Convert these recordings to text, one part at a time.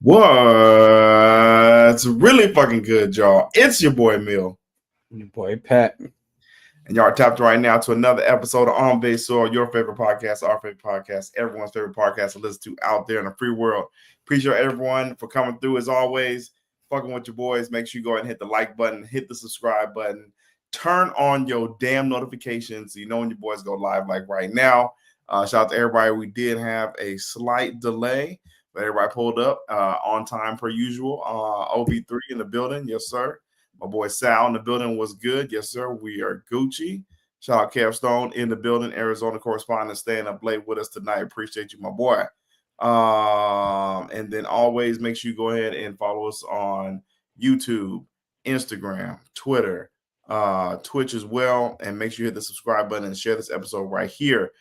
What's really fucking good, y'all? It's your boy Mill. Your boy Pat. And y'all are tapped right now to another episode of On Base Soil, your favorite podcast, our favorite podcast, everyone's favorite podcast to listen to out there in the free world. Appreciate everyone for coming through as always. Fucking with your boys. Make sure you go ahead and hit the like button, hit the subscribe button, turn on your damn notifications so you know when your boys go live like right now. Shout out to everybody. We did have a slight delay, but everybody pulled up on time per usual. OB3 in the building. Yes, sir. My boy Sal in the building was good. Yes, sir. We are Gucci. Shout out Kev Stone in the building. Arizona correspondent staying up late with us tonight. Appreciate you, my boy. And then always make sure you go ahead and follow us on YouTube, Instagram, Twitter, Twitch as well. And make sure you hit the subscribe button and share this episode right here.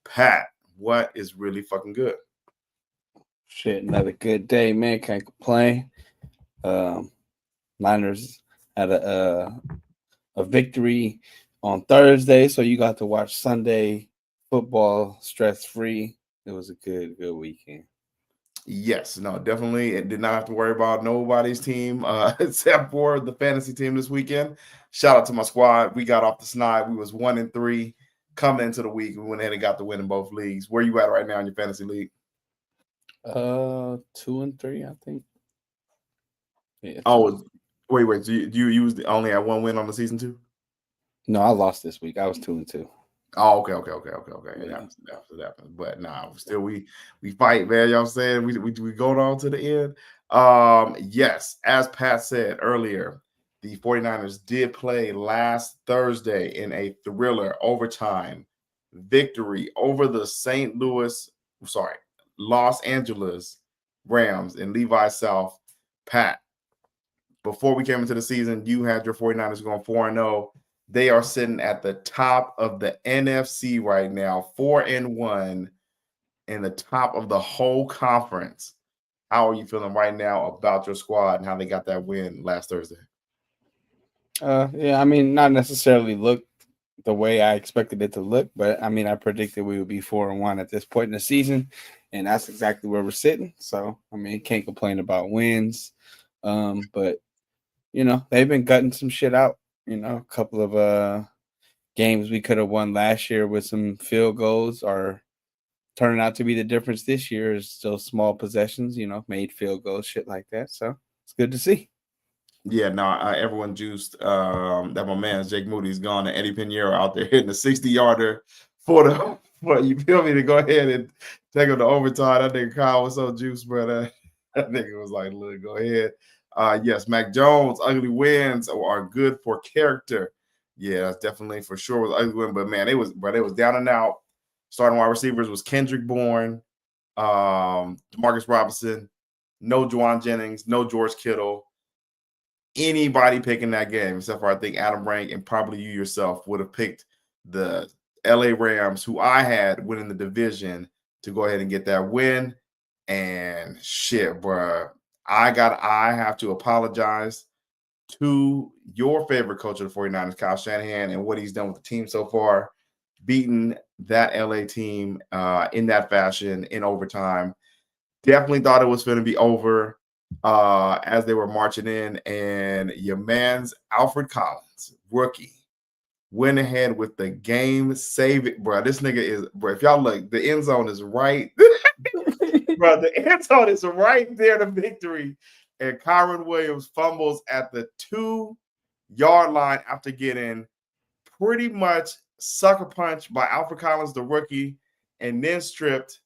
Pat, what is really fucking good? Shit, another good day, man. Can't complain. Niners had a victory on Thursday, so you got to watch Sunday football stress free. It was a good weekend. Yes, no, definitely. It did not have to worry about nobody's team except for the fantasy team this weekend. Shout out to my squad. We got off the snide. We was 1-3 coming into the week. We went ahead and got the win in both leagues. Where you at right now in your fantasy league? 2-3, I think. Yeah. Oh, wait. So you used only had one win on the season too? No, I lost this week. I was 2-2. Oh, okay. Yeah. That. But nah, still we fight, man. Y'all saying we go on to the end. Yes, as Pat said earlier, the 49ers did play last Thursday in a thriller overtime victory over the Los Angeles Rams in Levi South. Pat, before we came into the season, you had your 49ers going 4-0. They are sitting at the top of the NFC right now, 4-1 in the top of the whole conference. How are you feeling right now about your squad and how they got that win last Thursday? Yeah, I mean, not necessarily look the way I expected it to look, but I mean, I predicted we would be 4-1 at this point in the season, and that's exactly where we're sitting. So, I mean, can't complain about wins. But you know, they've been gutting some shit out. You know, a couple of games we could have won last year with some field goals are turning out to be the difference this year. Is still small possessions, you know, made field goals, shit like that. So it's good to see. Yeah, no, everyone juiced that my man Jake Moody's gone and Eddie Pinheiro out there hitting a 60-yarder for you feel me to go ahead and take him to overtime. That nigga Kyle was so juiced, brother. That nigga was like, look, go ahead. Yes, Mac Jones, ugly wins are good for character. Yeah, that's definitely for sure was ugly win. But man, it was down and out. Starting wide receivers was Kendrick Bourne, Demarcus Robinson, no Juwan Jennings, no George Kittle. Anybody picking that game, except for I think Adam Rank and probably you yourself would have picked the LA Rams, who I had winning the division, to go ahead and get that win. And shit, bro, I have to apologize to your favorite coach of the 49ers, Kyle Shanahan, and what he's done with the team so far, beating that LA team in that fashion in overtime. Definitely thought it was going to be over as they were marching in, and your man's Alfred Collins, rookie, went ahead with the game saving. Bro, this nigga is, bro, if y'all look, the end zone is right. Bro, the end zone is right there, the victory. And Kyron Williams fumbles at the 2-yard line after getting pretty much sucker punched by Alfred Collins, the rookie, and then stripped.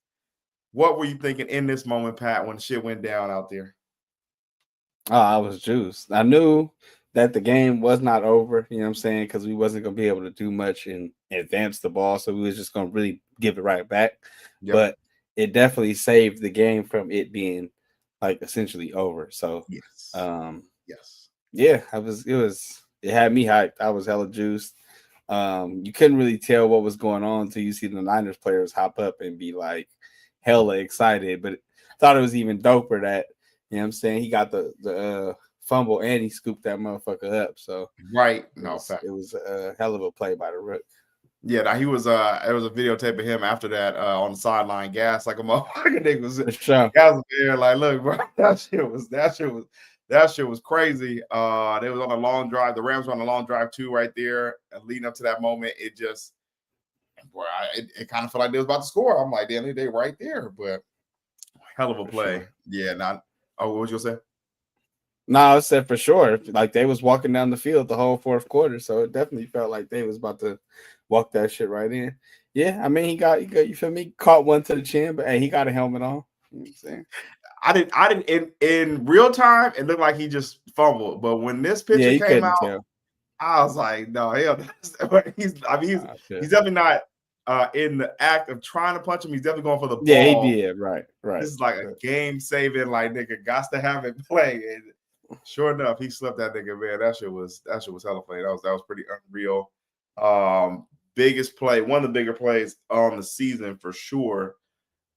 What were you thinking in this moment, Pat, when the shit went down out there? Oh, I was juiced. I knew that the game was not over, you know what I'm saying, because we wasn't going to be able to do much and advance the ball, so we was just going to really give it right back. Yep. But it definitely saved the game from it being like essentially over. So yes. Yeah, it had me hyped. I was hella juiced. You couldn't really tell what was going on until you see the Niners players hop up and be like hella excited. But I thought it was even doper that, you know what I'm saying, he got the fumble and he scooped that motherfucker up. So right. It was a hell of a play by the Rook. Yeah, nah, he was. There was a videotape of him after that on the sideline, gas like a motherfucker. Nigga was For sure. gas was there, like, look, bro, that shit was crazy. They was on a long drive. The Rams were on a long drive too, right there, and leading up to that moment, it just, boy, it kind of felt like they was about to score. I'm like, damn, they right there, but hell of a For play. sure. Yeah, not. Oh, what was you gonna say? No, I said for sure. Like they was walking down the field the whole fourth quarter, so it definitely felt like they was about to walk that shit right in. Yeah, I mean he got you feel me? Caught one to the chin, but hey, he got a helmet on. You know what I'm saying? I didn't in real time. It looked like he just fumbled, but when this Yeah, picture you came couldn't out, tell. I was like, no, hell, I he's feel. definitely not in the act of trying to punch him. He's definitely going for the Yeah, he ball. did. Right, right. This is like a game saving, like, nigga, got to have it play. And sure enough, he slipped that nigga, man. That shit was hella play. That was pretty unreal. Biggest play, one of the bigger plays on the season for sure.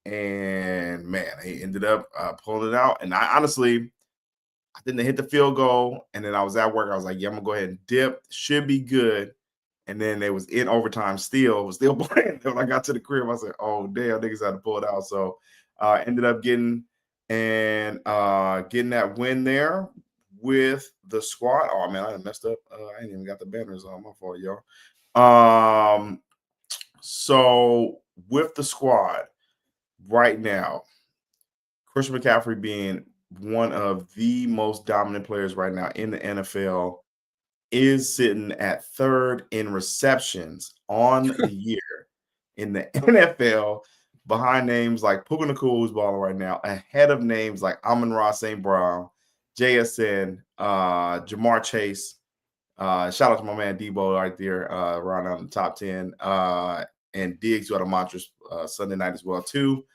And man, he ended up pulling it out. And I honestly, I didn't hit the field goal, and then I was at work. I was like, yeah, I'm gonna go ahead and dip. Should be good. And then they was in overtime still, was still playing. When I got to the crib, I said, oh damn, niggas had to pull it out. So ended up getting that win there with the squad. Oh man, I messed up. I ain't even got the banners on. My fault, y'all. So with the squad right now, Christian McCaffrey being one of the most dominant players right now in the NFL, is sitting at third in receptions on the year in the NFL, behind names like Puka Nacua, who's balling right now, ahead of names like Amon-Ra St. Brown, JSN, Jamar Chase. Shout out to my man Debo right there, around on the top 10. And Diggs, who had a monstrous Sunday night as well, too.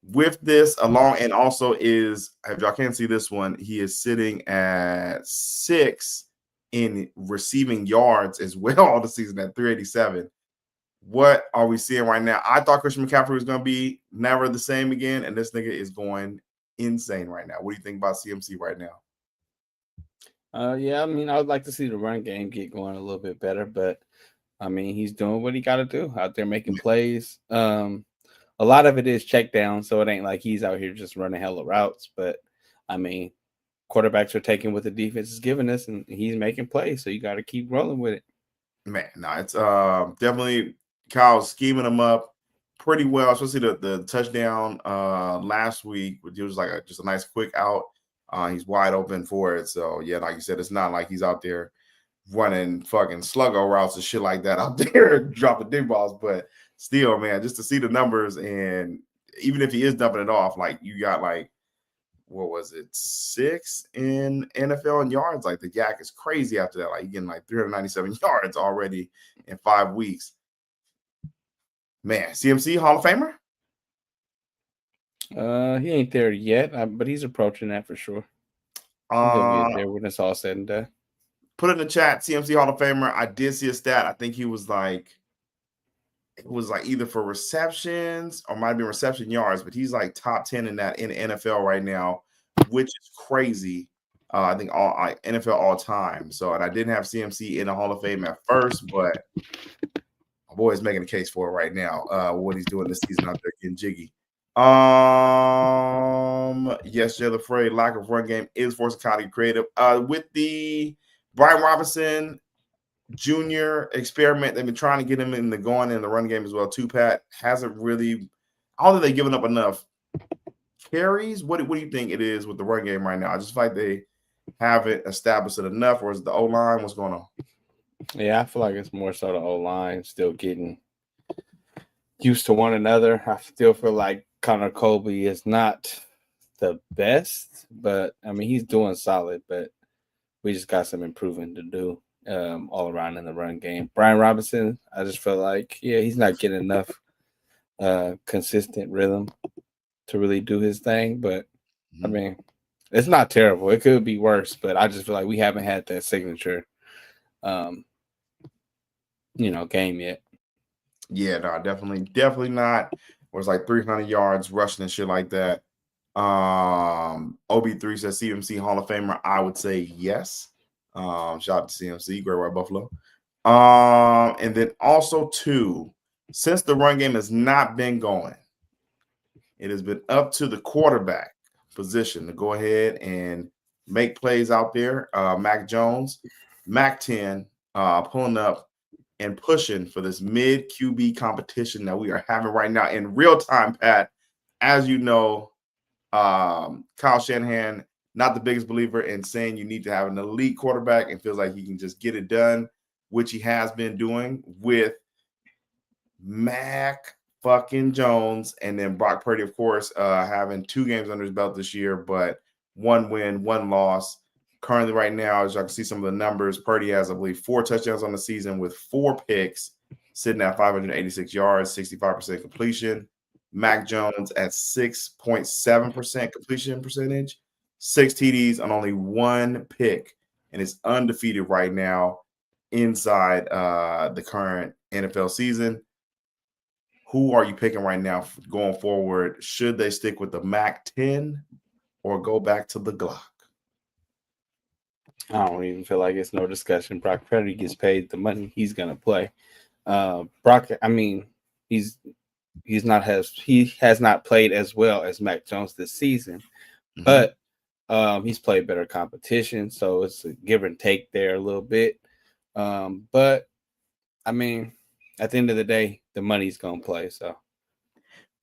With this along, and also is, if y'all can't see this one, he is sitting at 6 in receiving yards as well all the season at 387. What are we seeing right now? I thought Christian McCaffrey was going to be never the same again, and this nigga is going insane right now. What do you think about CMC right now? Yeah, I mean, I would like to see the run game get going a little bit better, but I mean, he's doing what he got to do out there making plays. A lot of it is check down, so it ain't like he's out here just running hella routes. But I mean, quarterbacks are taking what the defense is giving us, and he's making plays. So you got to keep rolling with it. Man, no, it's definitely Kyle's scheming them up pretty well, especially the touchdown last week, which was like just a nice quick out. He's wide open for it. So yeah, like you said, it's not like he's out there running fucking sluggo routes and shit like that out there, dropping dig balls. But still, man, just to see the numbers, and even if he is dumping it off, like you got like, what was it, 6 in NFL in yards? Like the yak is crazy after that. Like you're getting like 397 yards already in 5 weeks. Man, CMC Hall of Famer? He ain't there yet, but he's approaching that for sure. He'll get there when it's all said and done. Put it in the chat, CMC Hall of Famer. I did see a stat. I think he was like, it was like either for receptions or might be reception yards, but he's like top 10 in that in the NFL right now, which is crazy. I think all NFL all time. So, and I didn't have CMC in the Hall of Fame at first, but my boy is making a case for it right now. What he's doing this season out there getting jiggy. Yes, Jay LaFrey, lack of run game is forcing Kyle to be creative. With the Brian Robinson Jr. experiment, they've been trying to get him in the going in the run game as well. Too, Pat hasn't really. I don't think they've given up enough carries. What do you think it is with the run game right now? I just feel like they haven't established it enough, or is the O line? What's going on? Yeah, I feel like it's more so the O line still getting used to one another. I still feel like Connor Colby is not the best, but I mean he's doing solid. But we just got some improving to do all around in the run game. Brian Robinson, I just feel like he's not getting enough consistent rhythm to really do his thing. But I mean, it's not terrible. It could be worse, but I just feel like we haven't had that signature, game yet. Yeah, no, definitely not. It was like 300 yards rushing and shit like that. OB3 says CMC Hall of Famer. I would say yes. Shout out to CMC, Great White Buffalo. And then also too, since the run game has not been going, it has been up to the quarterback position to go ahead and make plays out there. Mac Jones, Mac 10, pulling up and pushing for this mid QB competition that we are having right now in real time, Pat. As you know, Kyle Shanahan, not the biggest believer in saying you need to have an elite quarterback and feels like he can just get it done, which he has been doing with Mac fucking Jones and then Brock Purdy, of course, having 2 games under his belt this year, but 1 win, 1 loss. Currently, right now, as y'all can see some of the numbers, Purdy has, I believe, 4 touchdowns on the season with 4 picks, sitting at 586 yards, 65% completion. Mac Jones at 6.7% completion percentage, 6 TDs on only 1 pick, and is undefeated right now inside the current NFL season. Who are you picking right now going forward? Should they stick with the Mac 10 or go back to the Glock? I don't even feel like it's no discussion. Brock Purdy gets paid the money he's gonna play. Brock, I mean, he has not played as well as Mac Jones this season, but he's played better competition, so it's a give and take there a little bit. But I mean, at the end of the day, the money's gonna play. So,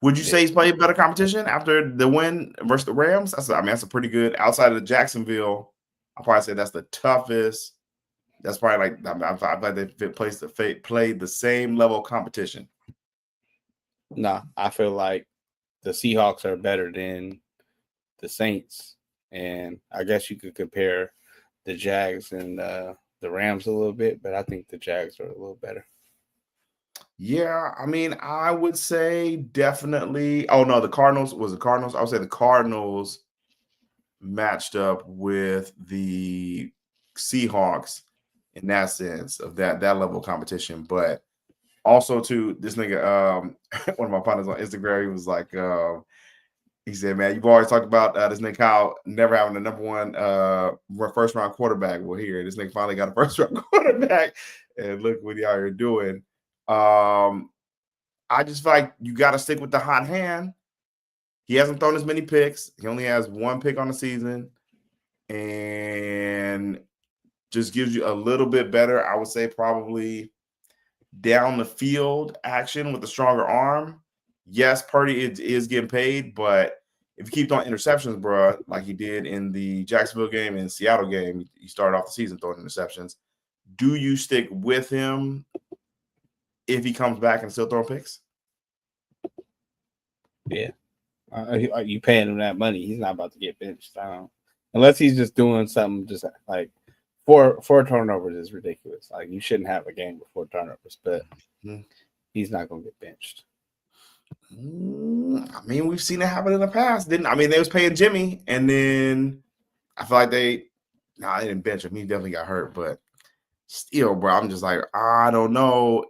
would you say he's played better competition after the win versus the Rams? That's a pretty good outside of the Jacksonville. I'll probably say that's the toughest. That's probably like I feel like they played the same level of competition. No, I feel like the Seahawks are better than the Saints, and I guess you could compare the Jags and the Rams a little bit, but I think the Jags are a little better. Yeah, I mean, I would say definitely. Oh no, the Cardinals was the Cardinals. I would say the Cardinals matched up with the Seahawks in that sense of that level of competition. But also too, this nigga, one of my partners on Instagram, he was like, he said, "Man, you've always talked about this nigga Kyle never having the number 1 first round quarterback. Well, here this nigga finally got a first round quarterback, and look what he out here doing." I just feel like you got to stick with the hot hand. He hasn't thrown as many picks. He only has 1 pick on the season, and just gives you a little bit better, I would say, probably down the field action with a stronger arm. Yes, Purdy is getting paid, but if you keep throwing interceptions, bro, like he did in the Jacksonville game and Seattle game, he started off the season throwing interceptions. Do you stick with him if he comes back and still throwing picks? Yeah. You paying him that money. He's not about to get benched. Unless he's just doing something just like four turnovers is ridiculous. Like you shouldn't have a game with 4 turnovers, but he's not going to get benched. I mean, we've seen it happen in the past. They was paying Jimmy, and then I feel like they didn't bench him. He definitely got hurt, but still, bro, I'm just like, I don't know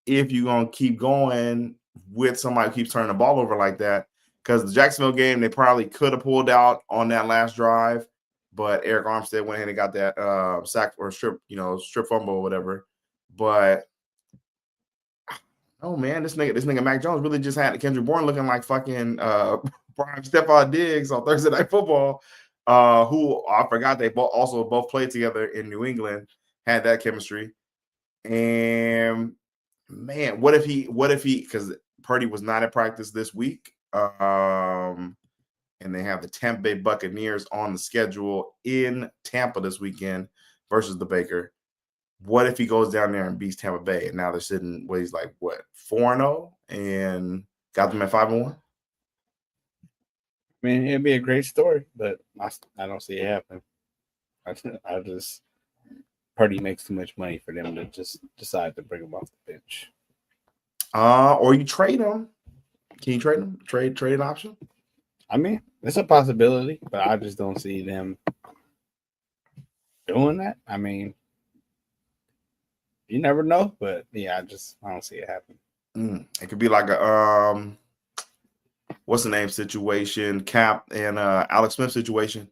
if you're going to keep going with somebody who keeps turning the ball over like that. Because the Jacksonville game, they probably could have pulled out on that last drive, but Eric Armstead went ahead and got that sack or strip fumble or whatever. But oh man, this nigga Mac Jones really just had Kendrick Bourne looking like fucking Brian Stephon Diggs on Thursday Night Football. Who I forgot they both played together in New England, had that chemistry. And man, what if he because Purdy was not at practice this week. And they have the Tampa Bay Buccaneers on the schedule in Tampa this weekend versus the Baker. What if he goes down there and beats Tampa Bay? And now they're sitting, he's like, 4-0 and got them at 5-1? I mean, it'd be a great story, but I don't see it happen. I just Purdy makes too much money for them to just decide to bring him off the bench. Or you trade him. Can you trade him? Trade an option? I mean, it's a possibility, but I just don't see them doing that. I mean, you never know, but yeah, I don't see it happen. It could be like a what's the name situation, Cap and Alex Smith situation,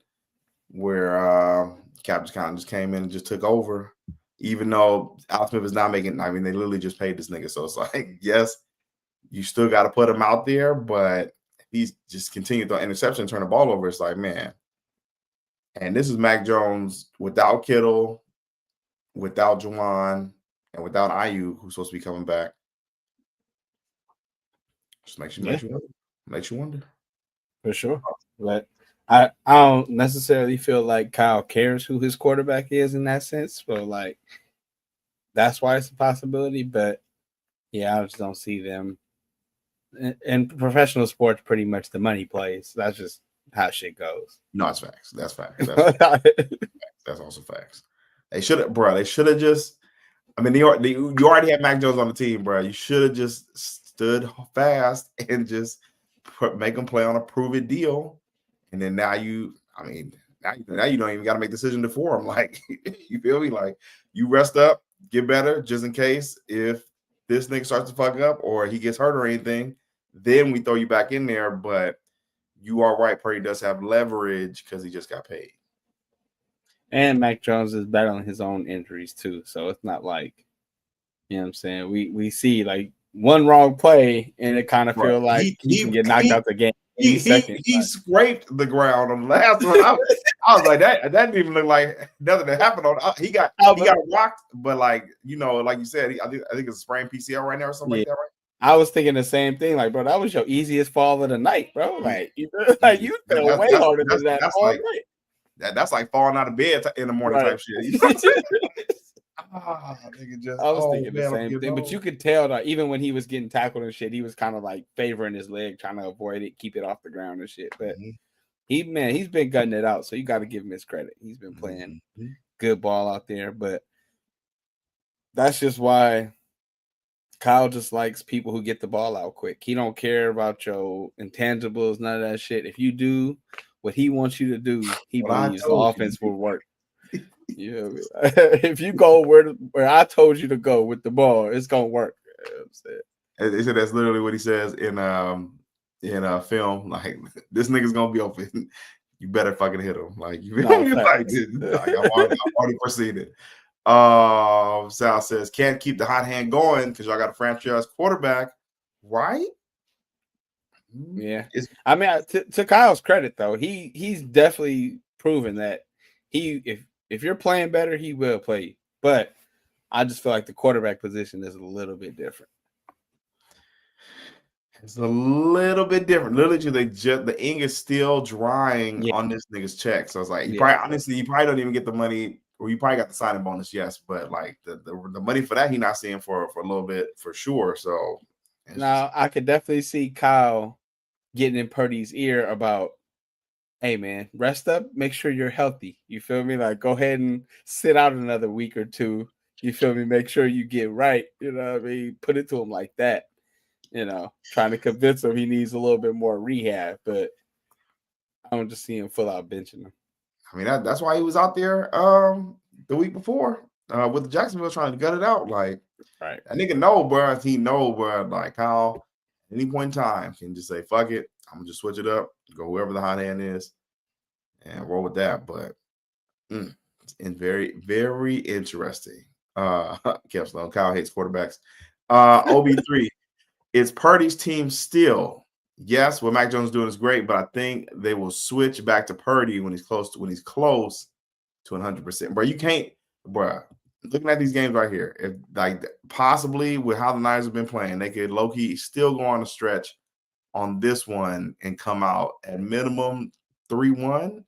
where Cap just kind of just came in and just took over. even though Alex Smith is not making. I mean, they literally just paid this nigga, so it's like, yes, you still got to put him out there, but he's just continued the interception, turn the ball over. It's like, man. And this is Mac Jones without Kittle, without Juwan, and without Ayuk, who's supposed to be coming back. Just makes you wonder. For sure. But I don't necessarily feel like Kyle cares who his quarterback is in that sense. So like that's why it's a possibility. But yeah, I just don't see them. In professional sports, pretty much the money plays. That's just how shit goes. No, it's facts. That's facts. That's also facts. They should have just. I mean, you already had Mac Jones on the team, bro. You should have just stood fast and just make them play on a prove it deal. And then now you don't even got to make a decision for him. Like, you feel me? Like, you rest up, get better, just in case if this nigga starts to fuck up or he gets hurt or anything, then we throw you back in there. But you are right, Purdy does have leverage because he just got paid. And Mac Jones is battling his own injuries too. So it's not like, you know what I'm saying? We see like one wrong play and it kind of feel like he can get knocked out the game. He scraped the ground on the last one. I was like, that didn't even look like nothing that happened on. He got rocked, but like, you know, like you said, I think it's a sprained PCL right now or something like that, right? I was thinking the same thing, like, bro, that was your easiest fall of the night, bro. Like, you fell way harder than that all night. That's like falling out of bed in the morning type shit. You know what I'm saying? I was thinking the same thing, but you could tell that even when he was getting tackled and shit, he was kind of like favoring his leg, trying to avoid it, keep it off the ground and shit. But he's been gutting it out, so you got to give him his credit. He's been playing good ball out there, but that's just why Kyle just likes people who get the ball out quick. He don't care about your intangibles, none of that shit. If you do what he wants you to do, he believes the offense will work. You know what I mean? If you go where I told you to go with the ball, it's gonna work. You know what I'm saying? They said that's literally what he says in a film. Like, this nigga's gonna be open. You better fucking hit him. Like, you I've already foreseen it. Sal says can't keep the hot hand going because y'all got a franchise quarterback, right? Yeah, I mean, to Kyle's credit though, he's definitely proven that if you're playing better, he will play you. But I just feel like the quarterback position is a little bit different. It's a little bit different. Literally, the ink is still drying on this nigga's check. So it's like, you probably don't even get the money, or you probably got the signing bonus, yes, but like the money for that he not seeing for a little bit for sure. So now I could definitely see Kyle getting in Purdy's ear about, hey man, rest up, make sure you're healthy. You feel me? Like, go ahead and sit out another week or two. You feel me? Make sure you get right. You know what I mean? Put it to him like that. You know, trying to convince him he needs a little bit more rehab, but I don't just see him full out benching him. I mean, that's why he was out there the week before with the Jacksonville trying to gut it out. Like, right, that nigga know, bro. He know, bro. Like, Kyle, at any point in time, can just say, fuck it. I'm going to just switch it up, go whoever the hot hand is, and roll with that. But it's very, very interesting. Kev Sloan, Kyle hates quarterbacks. OB3, it's Purdy's team still. Yes, what Mac Jones is doing is great, but I think they will switch back to Purdy when he's close to 100%. Bro, you can't, bro. Looking at these games right here, if like possibly with how the Niners have been playing, they could low-key still go on a stretch on this one and come out at minimum 3-1.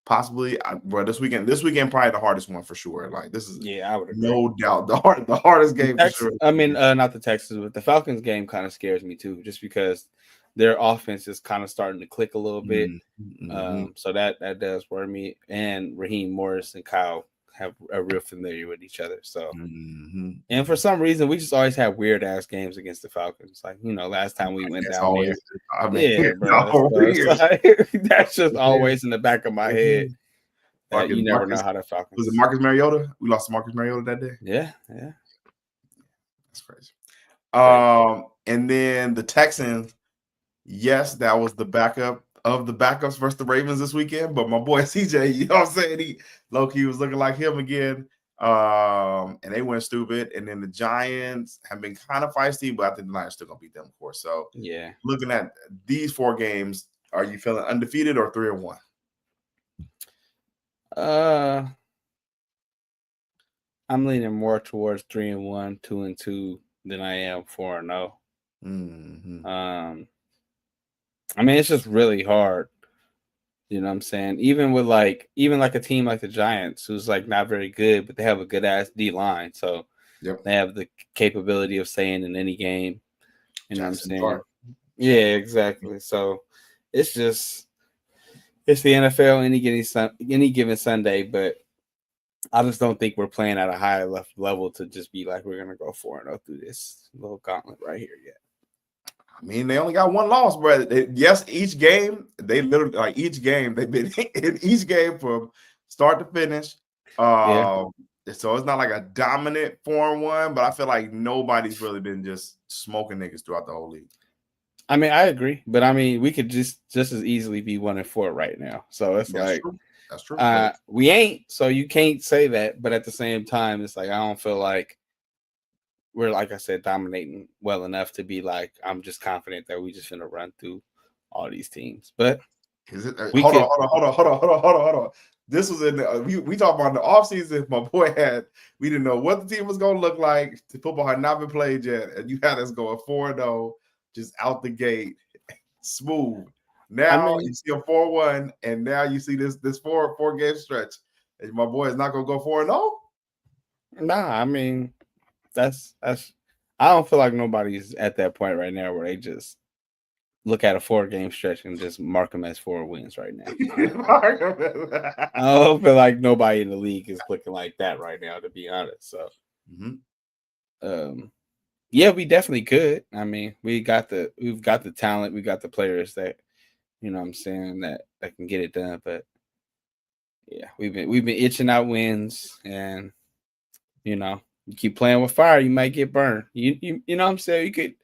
Possibly, bro. This weekend probably the hardest one for sure. Like, this is I would agree. No doubt the hardest game for sure. I mean, not the Texans, but the Falcons game kind of scares me too, just because their offense is kind of starting to click a little bit. So that does worry me. And Raheem Morris and Kyle are real familiar with each other. So, and for some reason, we just always have weird ass games against the Falcons. Like, you know, last time we went down there, bro. That's just always in the back of my head. You never know how the Falcons. Was it Marcus Mariota? We lost to Marcus Mariota that day. Yeah. That's crazy. And then the Texans. Yes, that was the backup of the backups versus the Ravens this weekend. But my boy CJ, you know what I'm saying? He low-key was looking like him again. And they went stupid. And then the Giants have been kind of feisty, but I think the Lions still gonna beat them, of course. So Yeah. looking at these 4 games, are you feeling undefeated or 3-1? I'm leaning more towards 3-1, 2-2 than I am 4-0. Mm-hmm. I mean, it's just really hard. You know what I'm saying? Even like a team like the Giants, who's like not very good, but they have a good ass D line. So Yep. they have the capability of staying in any game. You know what I'm Jackson saying? Dart. Yeah, exactly. So it's the NFL any given Sunday, but I just don't think we're playing at a high level to just be like we're gonna go 4-0 through this little gauntlet right here yet. I mean, they only got 1 loss, but yes, each game they literally each game they've been in each game from start to finish. Yeah. So it's not like a dominant 4-1, but I feel like nobody's really been just smoking niggas throughout the whole league. I mean, I agree, but I mean, we could just as easily be 1-4 right now. So it's That's true. That's true. We ain't, so you can't say that. But at the same time, it's like I don't feel like we're, like I said, dominating well enough to be like I'm just confident that we just gonna run through all these teams. But is it? Hold on. This was in the, we talked about in the offseason. My boy we didn't know what the team was going to look like. The football had not been played yet, and you had us going 4-0 just out the gate, smooth. Now you see a 4-1, and now you see this four game stretch, and my boy is not going to go 4-0. Nah, I mean that's I don't feel like nobody's at that point right now where they just look at a 4-game stretch and just mark them as 4 wins right now. I don't feel like nobody in the league is looking like that right now, to be honest. So, yeah, we definitely could. I mean, we've got the talent, we got the players that, you know what I'm saying, that can get it done. But yeah, we've been itching out wins, and you know, you keep playing with fire, you might get burned. You know what I'm saying? You could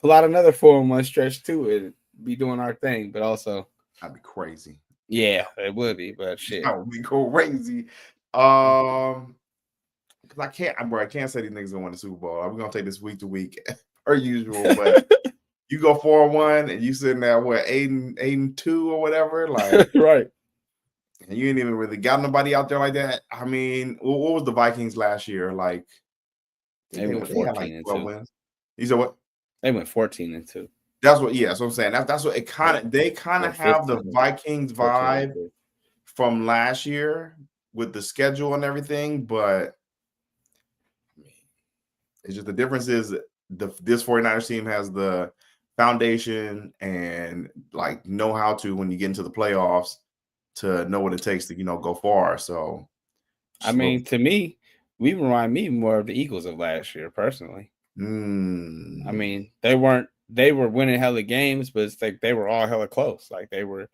pull out another 4-1 stretch too and be doing our thing, but also that'd be crazy. Yeah, it would be, but shit. That would be crazy. Because I can't say these niggas gonna win the Super Bowl. I'm gonna take this week to week per usual, but you go 4-1 and you sitting there 8-2 or whatever, like right. And you ain't even really got nobody out there like that. I mean, what was the Vikings last year? Like they went 14-2. Wins. You said what? They went 14-2. That's what. Yeah, that's what I'm saying. That's what it kind of. They kind of have the Vikings vibe from last year with the schedule and everything, but it's just the difference is this 49ers team has the foundation and like know how to when you get into the playoffs to know what it takes to go far. So, I mean, to me, we remind me more of the Eagles of last year, personally. I mean, they were winning hella games, but it's like they were all hella close. Like they were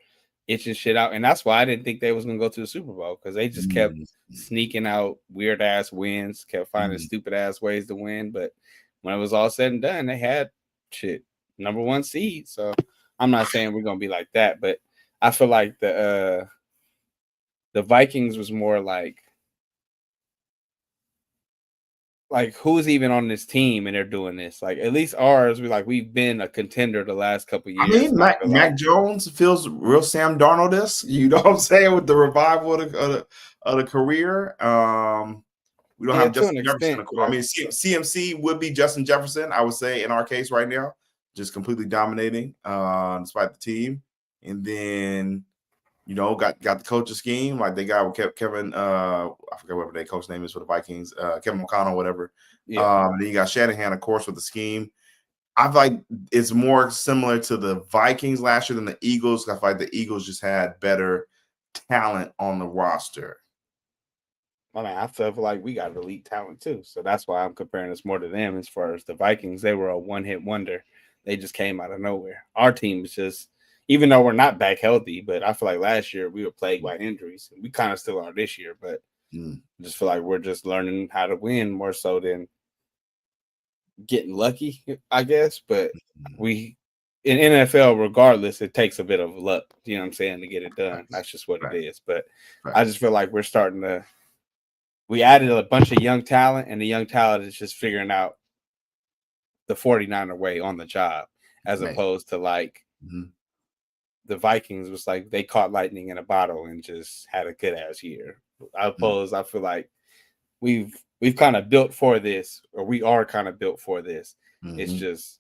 itching shit out, and that's why I didn't think they was gonna go to the Super Bowl, because they just kept sneaking out weird ass wins, kept finding stupid ass ways to win. But when it was all said and done, they had number 1 seed. So I'm not saying we're gonna be like that, but I feel like the Vikings was more like who's even on this team and they're doing this. Like at least ours, we've been a contender the last couple of years. I mean, Mac Jones feels real Sam Darnold-esque. You know what I'm saying, with the revival of the career. We don't have Justin Jefferson. I mean, CMC would be Justin Jefferson, I would say, in our case right now, just completely dominating despite the team. And then, got the coaching scheme. Like they got Kevin, I forget whatever their coach name is for the Vikings, Kevin O'Connell, whatever. Yeah. Then you got Shanahan, of course, with the scheme. I feel like it's more similar to the Vikings last year than the Eagles. I feel like the Eagles just had better talent on the roster. I mean, I feel like we got elite talent too. So that's why I'm comparing us more to them. As far as the Vikings, they were a one-hit wonder. They just came out of nowhere. Our team is just, even though we're not back healthy, but I feel like last year we were plagued by injuries. We kind of still are this year, but I just feel like we're just learning how to win more so than getting lucky, I guess. But in NFL, regardless, it takes a bit of luck, you know what I'm saying, to get it done. That's just what it is. But I just feel like we're starting to we added a bunch of young talent, and the young talent is just figuring out the 49er way on the job, as Man. opposed to like the Vikings was like they caught lightning in a bottle and just had a good ass year. I feel like we've kind of built for this, or we are kind of built for this. It's just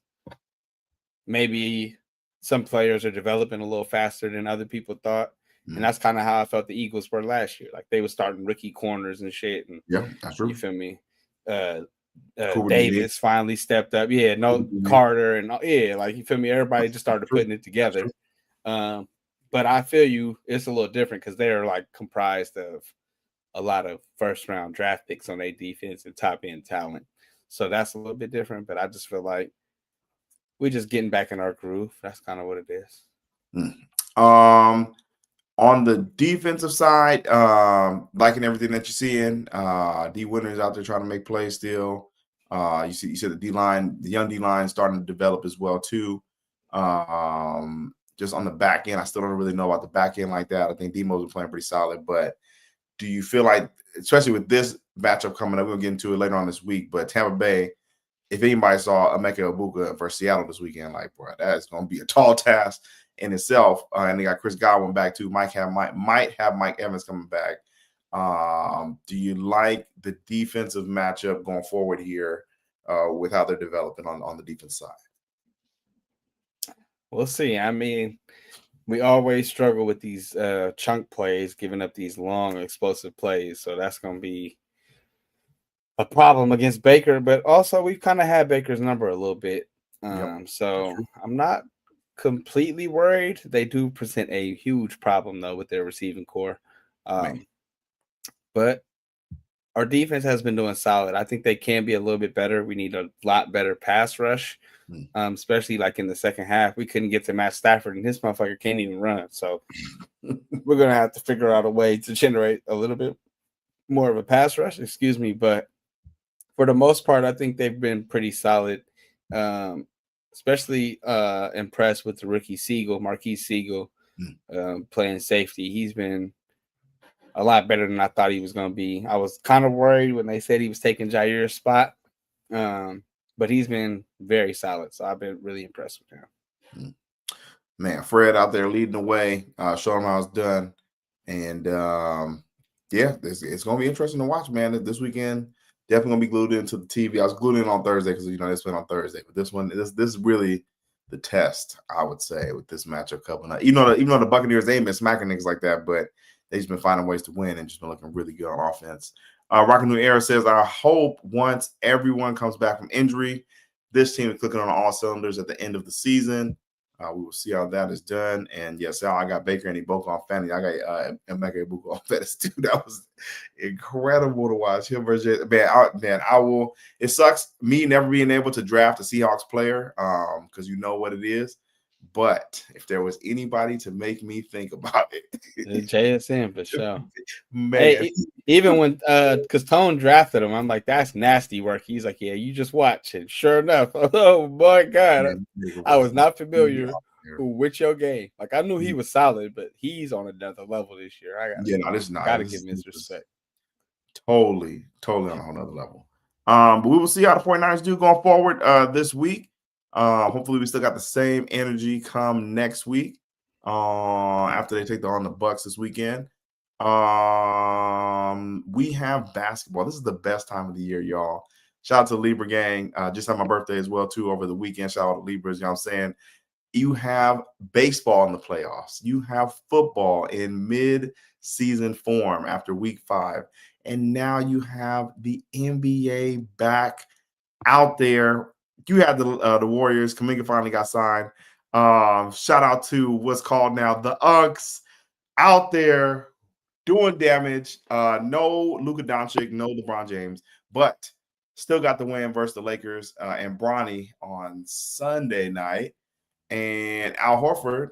maybe some players are developing a little faster than other people thought. And that's kind of how I felt the Eagles were last year. Like they were starting rookie corners and shit. And yeah, that's true. you feel me? Cool Davis finally stepped up. Yeah, no Carter and yeah, like you feel me? Everybody just started putting it together. But I feel you, it's a little different because they're like comprised of a lot of first round draft picks on their defense and top end talent. So that's a little bit different. But I just feel like we're just getting back in our groove. That's kind of what it is. On the defensive side, liking everything that you're seeing. D Winners out there trying to make plays still. You said the D-line, the young D-line starting to develop as well too. Just on the back end, I still don't really know about the back end like that. I think Demo's been playing pretty solid, but do you feel like, especially with this matchup coming up, we'll get into it later on this week, but Tampa Bay, if anybody saw Emeka Egbuka versus Seattle this weekend, like, bro, that is going to be a tall task in itself. And they got Chris Godwin back too. Might have Mike Evans coming back. Do you like the defensive matchup going forward here with how they're developing on the defense side? We'll see. I mean, we always struggle with these chunk plays, giving up these long, explosive plays. So that's going to be a problem against Baker. But also, we've kind of had Baker's number a little bit. So I'm not completely worried. They do present a huge problem, though, with their receiving core. But our defense has been doing solid. I think they can be a little bit better. We need a lot better pass rush. Especially like in the second half, we couldn't get to Matt Stafford, and his motherfucker can't even run. So we're gonna have to figure out a way to generate a little bit more of a pass rush. But for the most part, I think they've been pretty solid. Especially impressed with the rookie Marquise Siegel, playing safety. He's been a lot better than I thought he was going to be. I was kind of worried when they said he was taking Jair's spot. But he's been very solid, so I've been really impressed with him. Man, Fred out there leading the way, showing him how it's done. And, it's going to be interesting to watch, man. This weekend, definitely going to be glued into the TV. I was glued in on Thursday because, they spent on Thursday. But this is really the test, I would say, with this matchup coming up. Even though the Buccaneers, they ain't been smacking niggas like that, but they've just been finding ways to win and just been looking really good on offense. Rockin' New Era says, I hope once everyone comes back from injury, this team is clicking on all cylinders at the end of the season. We will see how that is done. And yes, Al, I got Baker and Eboka on fantasy. I got Emeka Egbuka on fantasy too. That was incredible to watch him versus I will. It sucks me never being able to draft a Seahawks player because you know what it is. But if there was anybody to make me think about it, JSN for sure. Man. Hey, even when because Tone drafted him, I'm like, that's nasty work. He's like, yeah, you just watch it. Sure enough, oh my God, I was not familiar with your game. Like I knew he was solid, but he's on another level this year. Gotta give him his respect. Totally on a whole nother level. But we will see how the 49ers do going forward this week. Hopefully we still got the same energy come next week after they take on the Bucks this weekend. We have basketball. This is the best time of the year, y'all. Shout out to the Libra gang. Just had my birthday as well too over the weekend. Shout out to Libras. You know what I'm saying? You have baseball in the playoffs. You have football in mid-season form after week 5. And now you have the NBA back out there. You had the Warriors. Kuminga finally got signed. Shout out to what's called now the Unks out there doing damage. No Luka Doncic, no LeBron James, but still got the win versus the Lakers and Bronny on Sunday night. And Al Horford,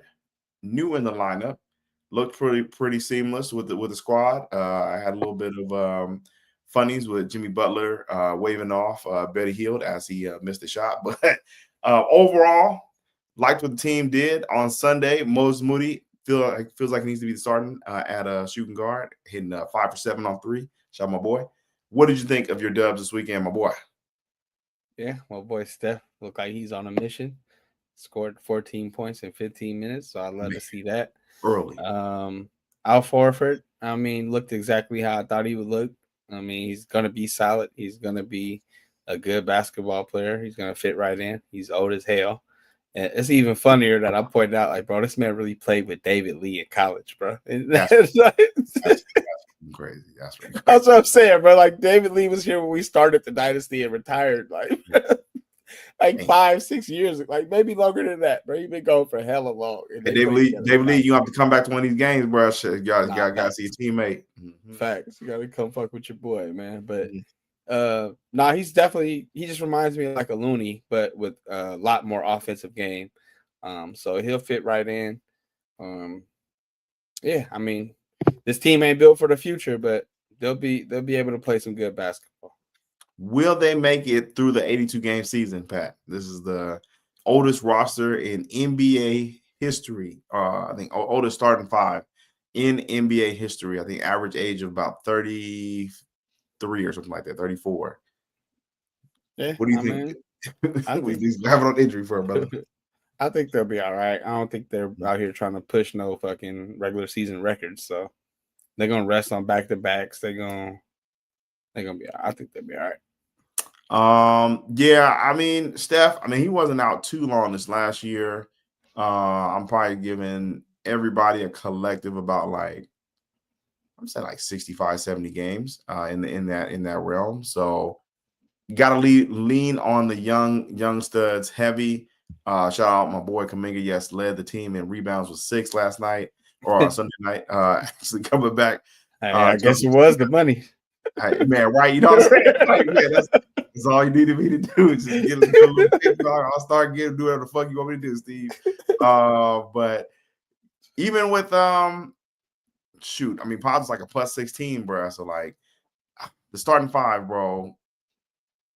new in the lineup, looked pretty seamless with the squad. I had a little bit of funnies with Jimmy Butler waving off Betty Hield as he missed the shot. But overall, liked what the team did on Sunday. Moses Moody feels like he needs to be starting at a shooting guard, hitting 5 for 7 on 3. Shout out my boy. What did you think of your dubs this weekend, my boy? Yeah, my boy Steph looked like he's on a mission. Scored 14 points in 15 minutes, so I'd love Man, to see that. early. Al Horford, I mean, looked exactly how I thought he would look. I mean, he's gonna be solid. He's gonna be a good basketball player. He's gonna fit right in. He's old as hell. And it's even funnier that I pointed out, like, bro, this man really played with David Lee in college, bro. That's crazy. That's crazy. That's what I'm saying, bro. Like David Lee was here when we started the dynasty and retired, like 5-6 years, like maybe longer than that, bro. You've been going for hella long. And David Lee, you have to come back to one of these games, bro. Shit, y'all gotta see your teammate. Facts. You gotta come fuck with your boy, man. But he's definitely, he just reminds me of like a Looney, but with a lot more offensive game. So he'll fit right in. Yeah, I mean, this team ain't built for the future, but they'll be able to play some good basketball. Will they make it through the 82-game season, Pat? This is the oldest roster in NBA history. I think oldest starting five in NBA history. I think average age of about 33 or something like that, 34. Yeah, what do you think? I think he's having an injury for, brother. I think they'll be all right. I don't think they're out here trying to push no fucking regular season records. So they're gonna rest on back to backs. They're gonna be. I think they'll be all right. Yeah, I mean, Steph, he wasn't out too long this last year. I'm probably giving everybody a collective about like, I'm saying like 65, 70 games in that realm. So you gotta lean on the young studs heavy. Shout out my boy Kuminga, yes, led the team in rebounds with 6 last night or Sunday night. Actually coming back. I guess it was the money. Man, right? You know what I'm saying? Like, man, that's all you needed me to do is just get a little bit. I'll start do whatever the fuck you want me to do, Steve. But even with Pods is like a plus 16, bro. So like the starting five, bro.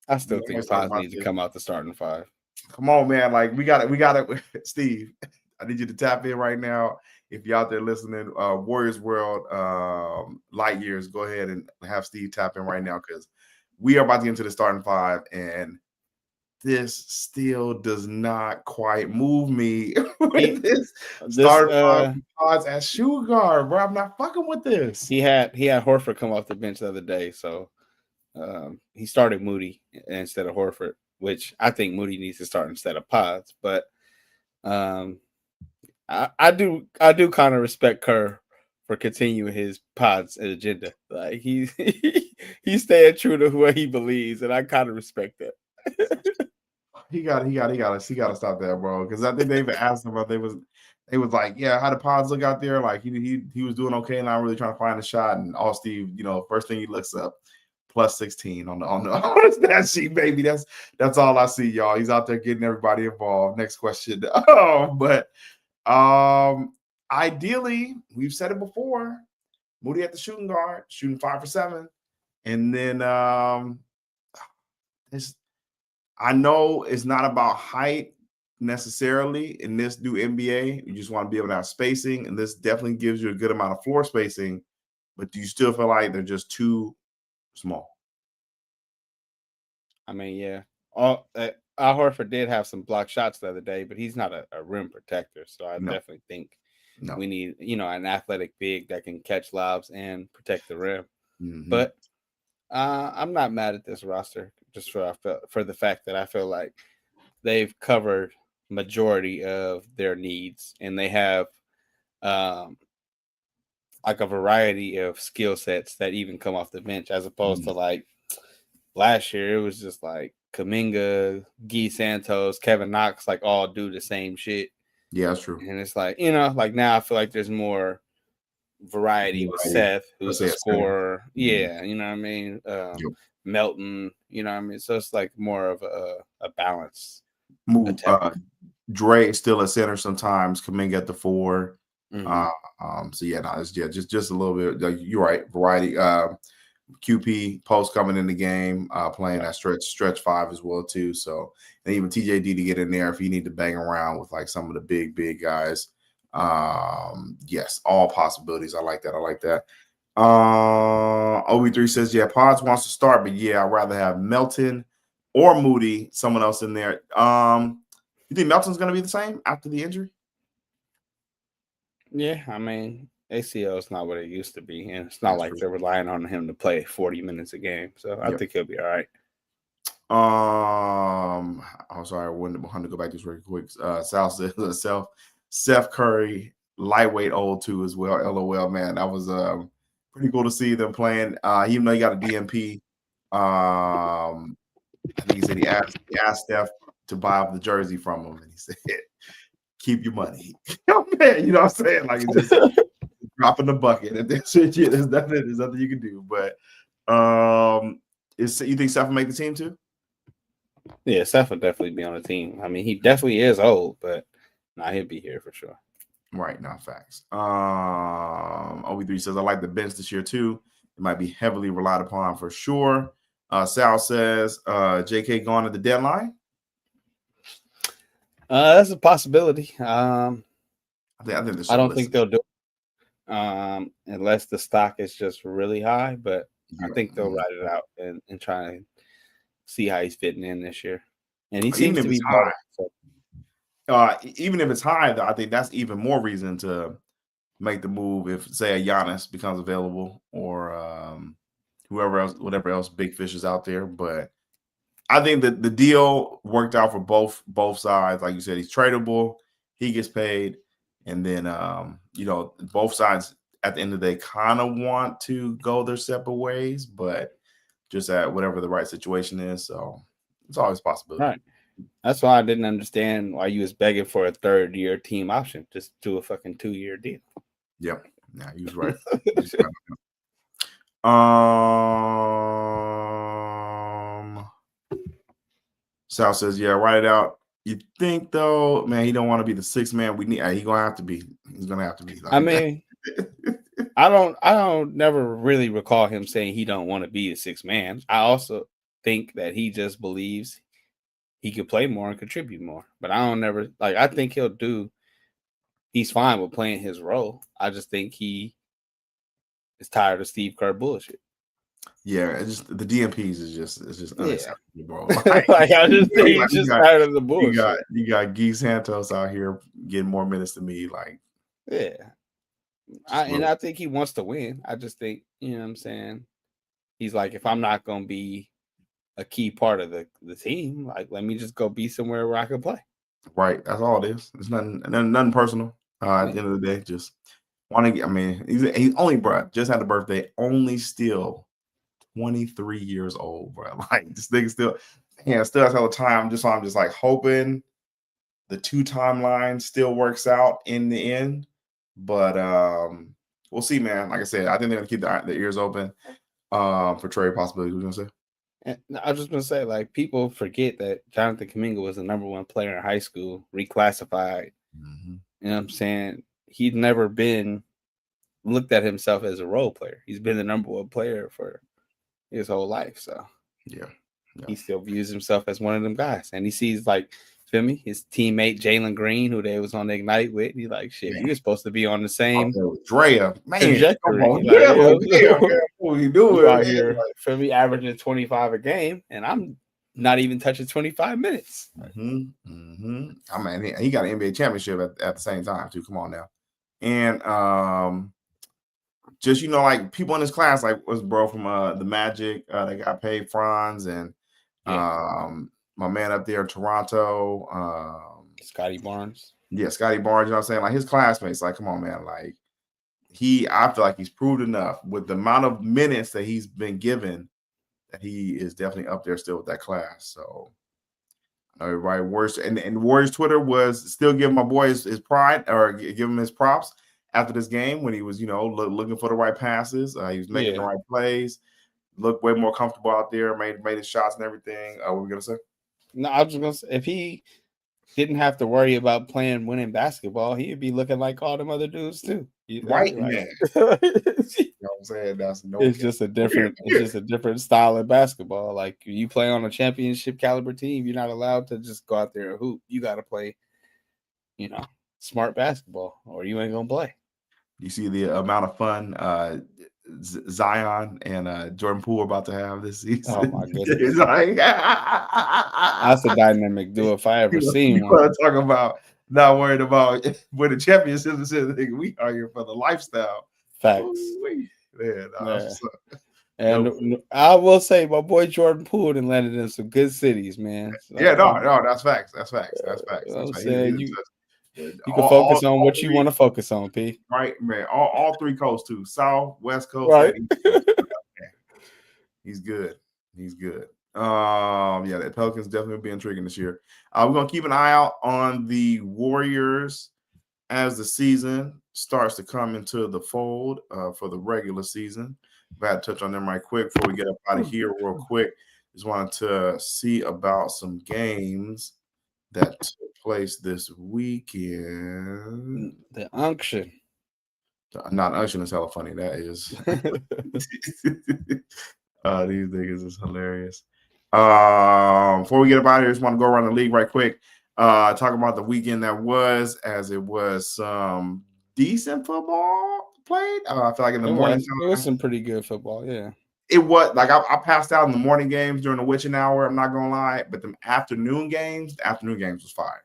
I still think Pods needs to come out the starting five. Come on, man. Like we got it. Steve, I need you to tap in right now. If you're out there listening, Warriors World Light Years, go ahead and have Steve tap in right now because we are about to get into the starting five, and this still does not quite move me with this starting five Pods as shoe guard, bro. I'm not fucking with this. He had Horford come off the bench the other day, so he started Moody instead of Horford, which I think Moody needs to start instead of Pods, but I do kind of respect Kerr for continuing his Pods agenda. Like he's staying true to what he believes, and I kind of respect that. He got to stop that, bro. Because I think they even asked him about they was like, yeah, how the Pods look out there? Like he was doing okay, and I'm really trying to find a shot. And all Steve, first thing he looks up, plus 16 on the stat sheet, baby. That's all I see, y'all. He's out there getting everybody involved. Next question. Ideally, we've said it before, Moody at the shooting guard, shooting 5 for 7. And then I know it's not about height necessarily in this new NBA. You just want to be able to have spacing, and this definitely gives you a good amount of floor spacing, but do you still feel like they're just too small? I mean, yeah. Al Horford did have some block shots the other day, but he's not a rim protector. So I definitely think we need, an athletic big that can catch lobs and protect the rim. Mm-hmm. But I'm not mad at this roster just for the fact that I feel like they've covered majority of their needs, and they have like a variety of skill sets that even come off the bench, as opposed to like last year. It was just like Kuminga, Guy Santos, Kevin Knox, like all do the same shit. Yeah, that's true. And it's like, like now I feel like there's more variety with Seth, who's a scorer. Yeah, you know what I mean? Melton, you know what I mean? So it's like more of a balance. Move. Dre still a center sometimes, Kuminga at the 4. Mm-hmm. So yeah, no, it's just a little bit. Like, you're right, variety. QP post coming in the game, playing that stretch 5 as well too. So, and even TJD to get in there if you need to bang around with like some of the big guys. Yes, all possibilities. I like that. OB3 says, yeah, Pods wants to start, but yeah, I'd rather have Melton or Moody, someone else in there. You think Melton's going to be the same after the injury? Yeah, I mean, ACL is not what it used to be, and it's not That's like true. they're relying on him to play 40 minutes a game. So I think he'll be all right. I'm sorry, I wanted to go back to this really quick. Sal says Seth Curry, lightweight old too as well. LOL, man. That was pretty cool to see them playing. Even though he got a DMP, I think he said he asked Steph to buy up the jersey from him, and he said, "Keep your money." Man, you know what I'm saying? Like it's just dropping the bucket, and there's nothing you can do. But you think Steph will make the team too? Yeah, Seth will definitely be on the team. I mean, he definitely is old, but he'll be here for sure. Right, not facts. OB3 says, I like the bench this year too. It might be heavily relied upon for sure. Sal says, JK gone at the deadline. That's a possibility. I think I don't think they'll do it unless the stock is just really high, but I think they'll ride it out and try and see how he's fitting in this year. And he seems to be high. Even if it's high, though, I think that's even more reason to make the move if, say, a Giannis becomes available or whatever else big fish is out there. But I think that the deal worked out for both sides. Like you said, he's tradable, he gets paid, and then both sides at the end of the day kind of want to go their separate ways, but just at whatever the right situation is. So it's always a possibility. Right. That's why I didn't understand why you was begging for a third-year team option. Just do a fucking 2-year deal. Yep. Yeah, he was right. Sal says, yeah, write it out. You think though, man, he don't want to be the sixth man we need. He's gonna have to be. He's gonna have to be. Like, I mean, I don't never really recall him saying he don't want to be the sixth man. I also think that he just believes he could play more and contribute more. But I think he's fine with playing his role. I just think he is tired of Steve Kerr bullshit. Yeah, it's just the DMPs is just unacceptable, bro. I just think he's just tired of the bullshit. You got Guy Santos out here getting more minutes than me. Like, yeah. I think he wants to win. I just think, you know what I'm saying? He's like, if I'm not going to be a key part of the team, like, let me just go be somewhere where I can play. Right. That's all it is. It's nothing personal. At the end of the day, just want to get, I mean, he's only, bro, just had a birthday, only still 23 years old, bro. Like, this nigga still has all the time. I'm just like hoping the 2 timeline still works out in the end. But we'll see, man. Like I said, I think they're gonna keep the ears open for trade possibilities. What are you gonna say? And I was just gonna say, like, people forget that Jonathan Kuminga was the #1 player in high school, reclassified. Mm-hmm. You know what I'm saying? He'd never been looked at himself as a role player. He's been the #1 player for his whole life. So yeah. He still views himself as one of them guys. And he sees, like, feel me, his teammate Jalen Green, who they was on the Ignite with. He's like, shit, you're supposed to be on the same Drea, man. trajectory. Come on, what you doing? You out here, feel me, averaging 25 a game, and I'm not even touching 25 minutes. Mm-hmm. I mean, he got an NBA championship at the same time too. Come on now. And just, like, people in this class, like, was bro from the Magic, they got paid, Franz, and my man up there in Toronto, Scotty Barnes. Yeah, Scotty Barnes, you know what I'm saying? Like, his classmates, like, come on, man. Like, I feel like he's proved enough with the amount of minutes that he's been given that he is definitely up there still with that class. So everybody works, and Warriors Twitter was still giving my boy his pride, or give him his props after this game when he was, looking for the right passes. He was making the right plays, looked way more comfortable out there, made his shots and everything. What were we gonna say? No, I was just gonna say, if he didn't have to worry about winning basketball, he'd be looking like all them other dudes too. Right, man. You know what I'm saying? It's just a different style of basketball. Like, you play on a championship caliber team, you're not allowed to just go out there and hoop. You got to play, smart basketball, or you ain't gonna play. You see the amount of fun Zion and Jordan Poole about to have this season. Oh my goodness, It's like, that's a dynamic duo if I ever you seen one. want to talk about not worried about win the championship? We are here for the lifestyle. Facts. Ooh-wee. Man, Yeah. so, And I will say, my boy Jordan Poole and landed in some good cities, man. So, yeah, no, that's facts. That's facts. That's facts. you know what I'm That's facts. saying? He's You can focus on what you want to focus on, P. right, man. All three coasts too. South, West Coast, Right. and East Coast. He's good. He's good. Yeah, the Pelicans definitely be intriguing this year. We're gonna keep an eye out on the Warriors as the season starts to come into the fold for the regular season. I've had to touch on them right quick before we get up out of here real quick. Just wanted to see about some games that took place this weekend. The unction. Not unction is hella funny. That is. These niggas is hilarious. Before we get up out of here, just want to go around the league right quick. Talk about the weekend that was, as it was some decent football played. I feel like in the morning time, it was some pretty good football. Yeah, it was like I passed out in the morning games during the witching hour. I'm not gonna lie, but the afternoon games was fire.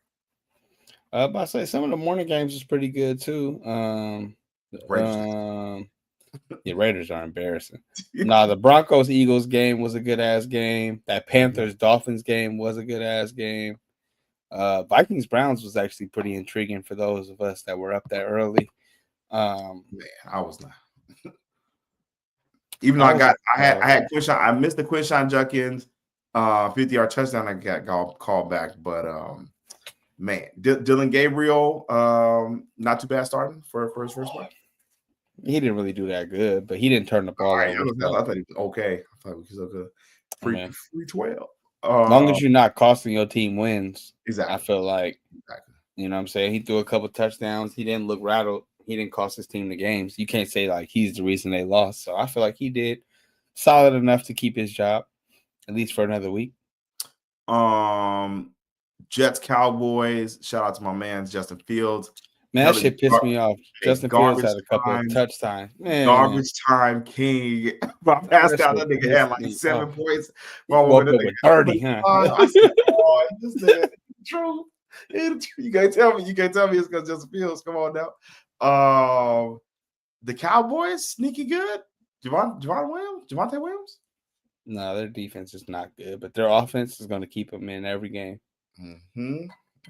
But I say some of the morning games was pretty good too. The Raiders are embarrassing. Nah, the Broncos Eagles game was a good ass game. That Panthers Dolphins game was a good ass game. Vikings Browns was actually pretty intriguing for those of us that were up there early. Man, I was not. Even though I had Quinshawn, I missed the Quinshawn Judkins 50-yard touchdown. I got called back, but man, Dylan Gabriel, not too bad starting for his first one. He didn't really do that good, but he didn't turn the ball over. I thought he was okay. I thought he was okay. 312. As long as you're not costing your team wins, exactly. I feel like, you know what I'm saying? He threw a couple touchdowns. He didn't look rattled. He didn't cost his team the games. You can't say like he's the reason they lost. So I feel like he did solid enough to keep his job, at least for another week. Jets, Cowboys. Shout out to my man Justin Fields. Man, that shit pissed me off. Justin Fields had a couple of touch time. Garbage time king. I passed out. That nigga had like 7 points. Woke up with 30, huh? I said, "Oh, this is true." You can't tell me. It's because Justin Fields. Come on now. The Cowboys sneaky good. Javonte Williams. No, their defense is not good, but their offense is going to keep them in every game.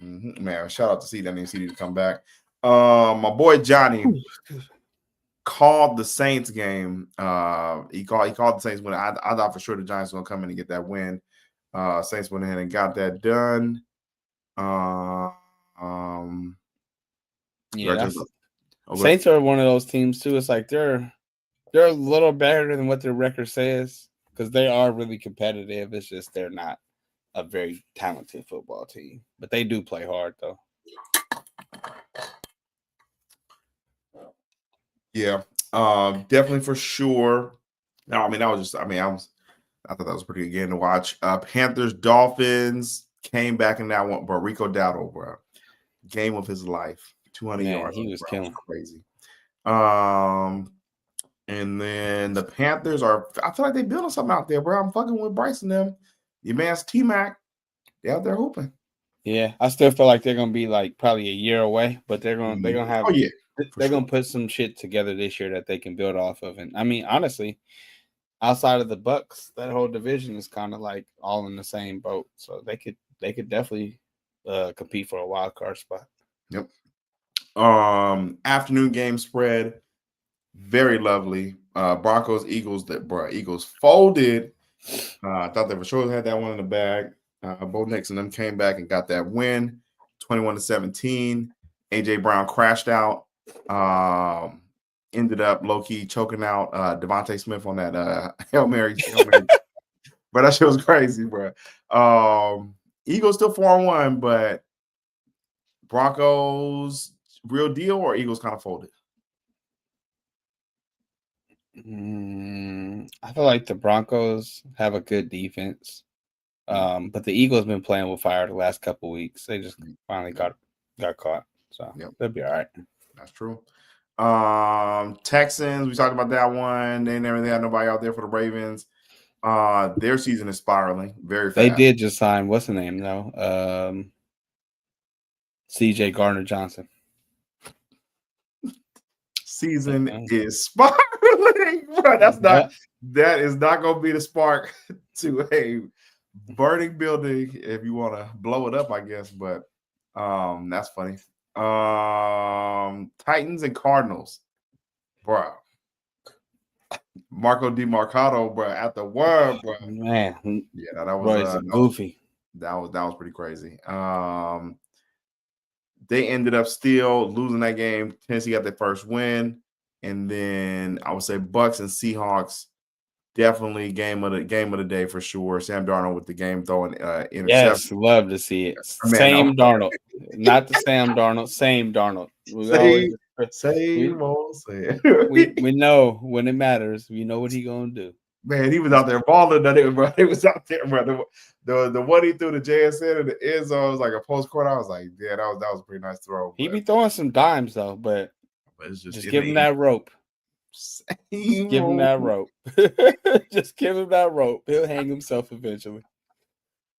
Man, shout out to CD. I need CD to come back. My boy Johnny called the Saints game. He called the Saints win. I thought for sure the Giants were gonna come in and get that win. Saints went ahead and got that done. Saints are one of those teams too. It's like they're a little better than what their record says because they are really competitive. It's just they're not a very talented football team, but they do play hard though. Yeah, definitely for sure. No, I mean, I thought that was a pretty good game to watch. Panthers, Dolphins came back in that one, but Rico Dowdle, bro, game of his life, 200 yards. He was killing, crazy. And then the Panthers I feel like they building something out there, bro. I'm fucking with Bryce and them. Your man's T-Mac, they out there hooping. Yeah, I still feel like they're gonna be like probably a year away, but they're gonna have. Oh yeah. They're going to put some shit together this year that they can build off of. And I mean, honestly, outside of the Bucks, that whole division is kind of like all in the same boat. So they could definitely compete for a wild card spot. Yep. Afternoon game spread, very lovely. Broncos, Eagles. Eagles folded. I thought they for sure had that one in the bag. Bo Nix and them came back and got that win, 21-17. AJ Brown crashed out. Ended up low-key choking out Devontae Smith on that Hail Mary. But that shit was crazy, bro. Eagles still 4-1, but Broncos real deal or Eagles kind of folded? I feel like the Broncos have a good defense. But the Eagles been playing with fire the last couple weeks. They just finally got caught. So they'll be all right. That's true. Texans, we talked about that one. They never had nobody out there for the Ravens. Their season is spiraling very fast. They did just sign what's the name though? CJ Gardner-Johnson. Season is spiraling, bro. That is not gonna be the spark to a burning building if you want to blow it up, I guess. But that's funny. Titans and Cardinals, bro. Marco DiMarcado, bro, at the word, bro. Man, yeah, that was goofy. That was pretty crazy. They ended up still losing that game. Tennessee got their first win, and then I would say Bucks and Seahawks definitely game of the day for sure. Sam Darnold with the game throwing interception. Yes, love to see it. Same Darnold, not the Sam Darnold. Same Darnold. We know when it matters. We know what he gonna do. Man, he was out there balling. Bro. He was out there, bro. The one he threw to JSN in the end zone was like a post court. I was like, yeah, that was a pretty nice throw. He be throwing some dimes though, but it's just give him that rope. Give him that rope. Just give him that rope. He'll hang himself eventually.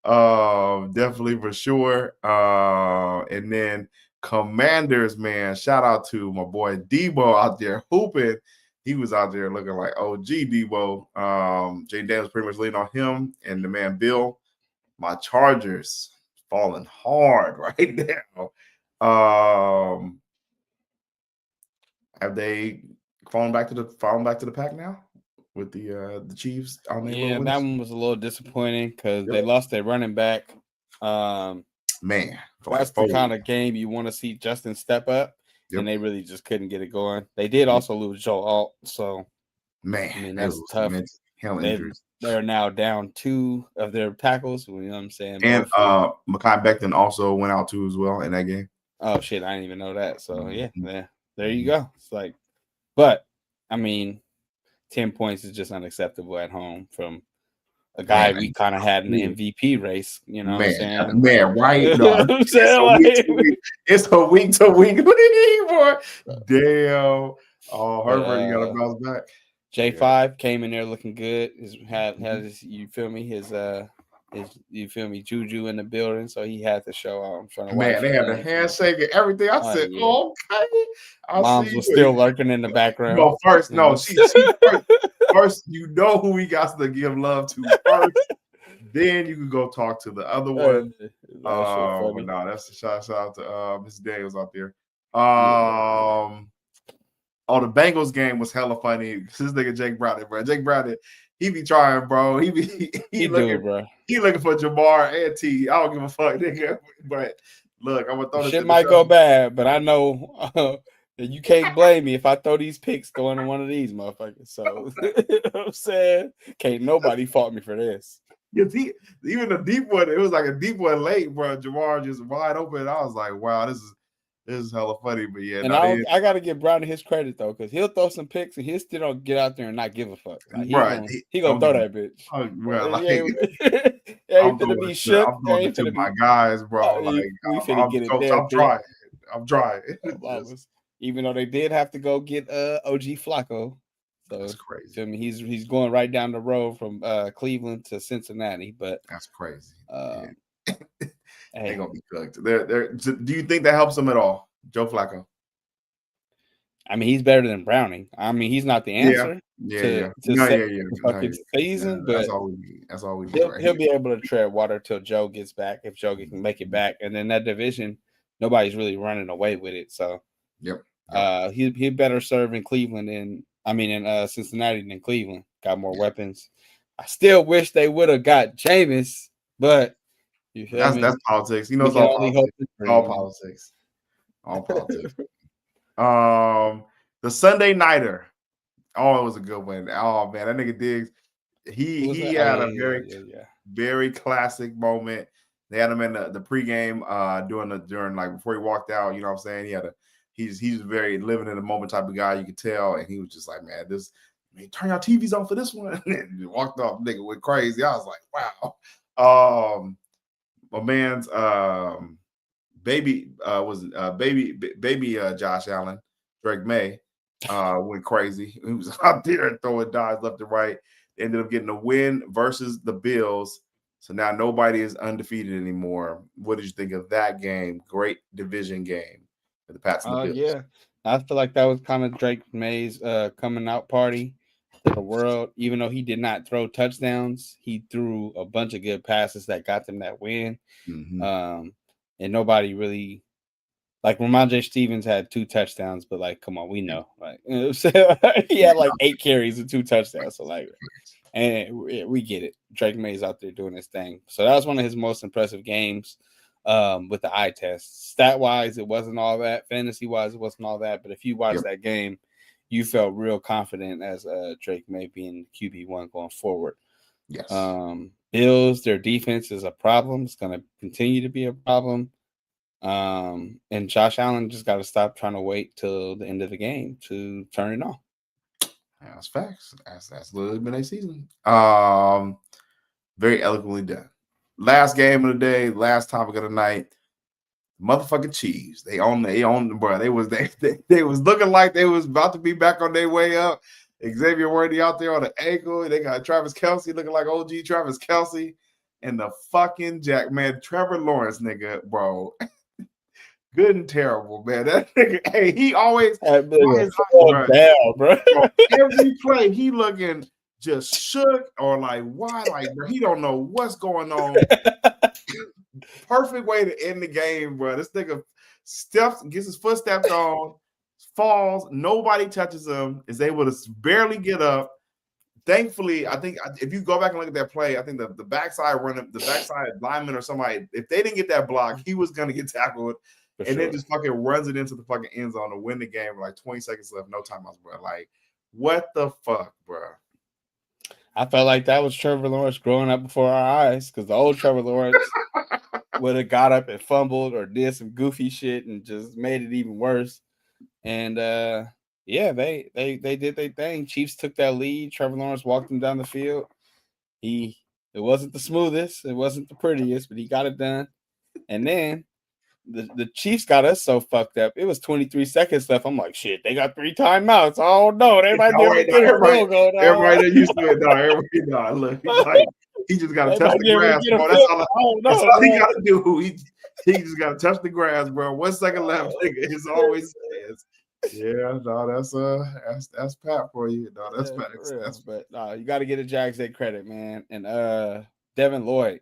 Definitely for sure. And then Commanders, man, shout out to my boy Debo out there hooping. He was out there looking like OG Debo. Jay Daniels pretty much leaning on him and the man Bill. My Chargers falling hard right now. Have they fallen back to the pack now with the Chiefs? Yeah, that one was a little disappointing because they lost their running back. Man, that's the kind of game you want to see Justin step up. Yep. And they really just couldn't get it going. They did also lose Joe Alt, so man, that's tough. They're now down 2 of their tackles. You know what I'm saying? And Mekhi Becton also went out too as well in that game. Oh shit, I didn't even know that. So yeah, there you go. It's like, but I mean, 10 points is just unacceptable at home from a guy we kind of had in the MVP race, you know what I'm saying? Man, right? No, it's a week-to-week league, boy. Damn. Oh, Herbert, you got to bounce back. J5 came in there looking good. Had his, you feel me? His Juju in the building, so he had to show out in front of man. They had the handshake and everything. I said, yeah. Okay. Moms was still lurking in the background. No, first, first, you know who he got to give love to first. Then you can go talk to the other one. But no, that's a shout out to Mr. Daniels out there. Oh, the Bengals game was hella funny. This nigga Jake Browning, bro. Jake Browning, he be trying, bro. He looking for Jamar and T. I don't give a fuck, nigga. But look, I'm gonna throw this. Shit might go bad, but I know you can't blame me if I throw these picks going to one of these motherfuckers. So you know what I'm saying, can't nobody fault me for this. Because even the deep one, it was like a deep one late, bro. Jamar just wide open. I was like, wow, this is hella funny. But yeah, and I got to give Browning his credit though, because he'll throw some picks and he'll still get out there and not give a fuck. Like, he gonna throw that bitch. I'm gonna be shook. I'm going to my guys, bro. Like, I'm trying. Even though they did have to go get OG Flacco. So that's crazy. I mean, he's going right down the road from Cleveland to Cincinnati, but that's crazy. They're gonna be cooked. Do you think that helps them at all, Joe Flacco? I mean, he's better than Browning. I mean, he's not the answer. Season, but that's all we need. That's all we need. He'll be able to tread water till Joe gets back, if Joe can make it back, and then that division, nobody's really running away with it. So, he better serve in Cleveland in Cincinnati than Cleveland. Got more weapons. I still wish they would have got Jameis, but that's politics. You know, it's all politics. All politics. The Sunday Nighter. Oh, it was a good one. Oh man, that nigga Diggs. He had a very classic moment. They had him in the pregame during like before he walked out. You know what I'm saying? He's very living in the moment type of guy. You could tell, and he was just like, man, turn your TVs off for this one. And he walked off, nigga went crazy. I was like, wow. My man's baby Josh Allen, Drake May. went crazy. He was out there throwing dives left and right. They ended up getting a win versus the Bills. So now nobody is undefeated anymore. What did you think of that game? Great division game for the Pats and the Bills. Yeah. I feel like that was kind of Drake May's coming out party to the world. Even though he did not throw touchdowns, he threw a bunch of good passes that got them that win. Mm-hmm. And nobody really like Ramondre Stevens had 2 touchdowns, but like, come on, we know, like he had like 8 carries and 2 touchdowns. So like, and we get it. Drake May's out there doing his thing. So that was one of his most impressive games with the eye test. Stat wise, it wasn't all that. Fantasy wise, it wasn't all that. But if you watched that game, you felt real confident as Drake May being QB1 going forward. Yes. Bills, their defense is a problem. It's going to continue to be a problem. And Josh Allen just got to stop trying to wait till the end of the game to turn it on. That's facts. That's literally been a season. Very eloquently done. Last game of the day, last topic of the night. Motherfucking Chiefs. They own bro. They was looking like they was about to be back on their way up. Xavier Worthy out there on the ankle. They got Travis Kelce looking like OG Travis Kelce. And the fucking Trevor Lawrence nigga, bro. Good and terrible, man. That nigga, hey, he always down, bro. Every play he looking just shook or like why, like bro, he don't know what's going on. Perfect way to end the game, bro. This nigga gets his foot stepped on, falls, nobody touches him, is able to barely get up. Thankfully, I think if you go back and look at that play, I think the backside lineman or somebody, if they didn't get that block, he was gonna get tackled. Then just fucking runs it into the fucking end zone to win the game with like 20 seconds left, no timeouts, bro. Like, what the fuck, bro? I felt like that was Trevor Lawrence growing up before our eyes because the old Trevor Lawrence would have got up and fumbled or did some goofy shit and just made it even worse. And yeah, they did their thing. Chiefs took that lead. Trevor Lawrence walked them down the field. It wasn't the smoothest, it wasn't the prettiest, but he got it done. And then the Chiefs got us so fucked up. It was 23 seconds left. I'm like, shit, they got 3 timeouts. Oh no, they might be able to get a field goal. Everybody that used to it, everybody, look, he just got to touch the grass, bro. That's all he got to do. He just got to touch the grass, bro. 1 second left, nigga. It's always says. Yeah, no, that's Pat for you. No, that's facts. But you got to get a Jags their credit, man. And Devin Lloyd.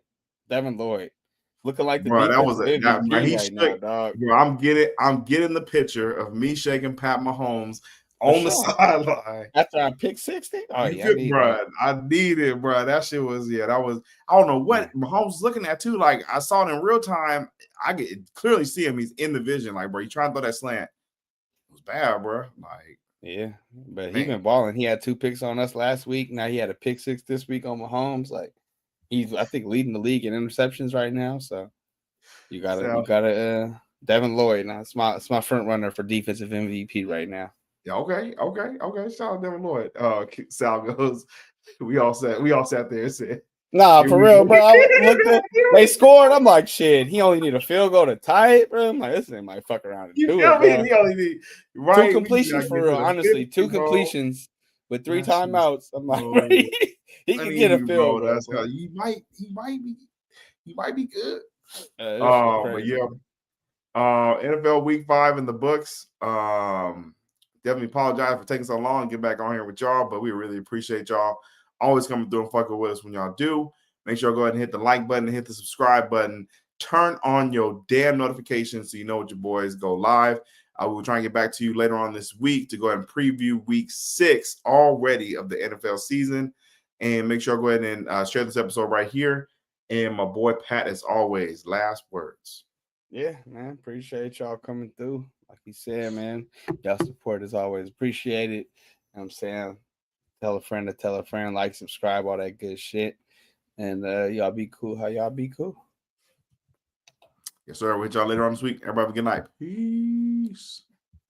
Looking like the bro, that was MVP right now, dog. Bro, I'm getting the picture of me shaking Pat Mahomes on the sideline after I picked 60. Oh yeah, I need it, bro. That shit was I don't know what Mahomes was looking at too. Like I saw it in real time. I could clearly see him. He's in the vision. Like, bro, he trying to throw that slant. It was bad, bro. Like, yeah, but he's been balling. He had 2 picks on us last week. Now he had a pick 6 this week on Mahomes. Like. He's, I think, leading the league in interceptions right now. So you gotta Devin Lloyd. Now it's my front runner for defensive MVP right now. Yeah, okay. Shout out Devin Lloyd. Sal goes. We all sat there and said, "Nah, for real, bro." They scored. I'm like, shit. He only need a field goal to tie it, bro. I'm like, this thing might fuck around and do it. Bro. He only need 2 completions for real. Honestly, 2 completions with 3 timeouts. I'm like, he can get a field goal. That's how he might be good. But yeah, NFL Week 5 in the books. Definitely apologize for taking so long to get back on here with y'all, but we really appreciate y'all always coming through and fucking with us when y'all do. Make sure you go ahead and hit the like button and hit the subscribe button. Turn on your damn notifications so you know what your boys go live. I will try and get back to you later on this week to go ahead and preview week 6 already of the NFL season. And make sure I go ahead and share this episode right here. And my boy Pat, as always, last words. Yeah, man. Appreciate y'all coming through. Like you said, man, y'all support is always appreciated. You know what I'm saying? Tell a friend to tell a friend, like, subscribe, all that good shit. And y'all be cool. How y'all be cool? Yes, sir. We'll hit y'all later on this week. Everybody have a good night. Peace.